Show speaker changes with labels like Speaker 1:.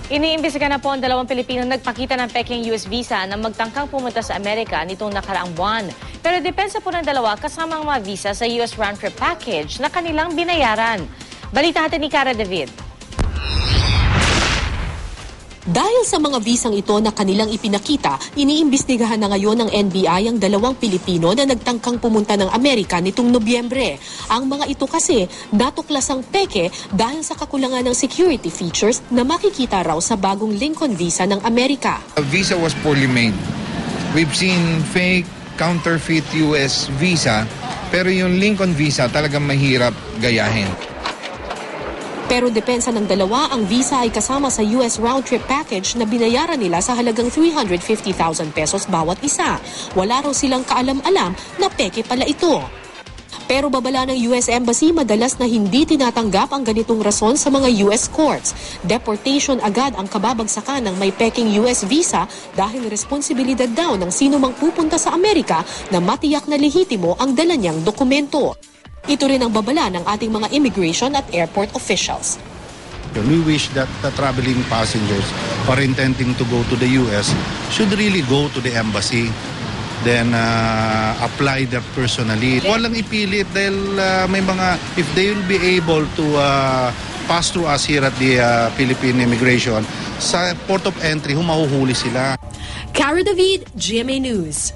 Speaker 1: Iniimbestiga na po ang dalawang Pilipino nagpakita ng peking US visa na magtangkang pumunta sa Amerika nitong nakaraang buwan. Pero depensa po ng dalawa kasama ang mga visa sa US round-trip package na kanilang binayaran. Balita natin ni Cara David.
Speaker 2: Dahil sa mga visang ito na kanilang ipinakita, iniimbestigahan na ngayon ng NBI ang dalawang Pilipino na nagtangkang pumunta ng Amerika nitong Nobyembre. Ang mga ito kasi natuklasang peke dahil sa kakulangan ng security features na makikita raw sa bagong Lincoln Visa ng Amerika.
Speaker 3: The visa was poorly made. We've seen fake, counterfeit US visa, pero yung Lincoln Visa talagang mahirap gayahin.
Speaker 2: Pero depensa ng dalawa, ang visa ay kasama sa US round-trip package na binayaran nila sa halagang 350,000 pesos bawat isa. Wala raw silang kaalam-alam na peke pala ito. Pero babala ng US Embassy, madalas na hindi tinatanggap ang ganitong rason sa mga US courts. Deportation agad ang kababagsakan ng may peking US visa dahil responsibilidad daw ng sino mang pupunta sa Amerika na matiyak na lehitimo ang dala niyang dokumento. Ito rin ang babala ng ating mga immigration at airport officials.
Speaker 4: We wish that the traveling passengers or intending to go to the US should really go to the embassy, then apply that personally. Walang ipilit dahil may mga, if they will be able to pass through us here at the Philippine Immigration, sa port of entry, mahuhuli sila.
Speaker 2: Cara David, GMA News.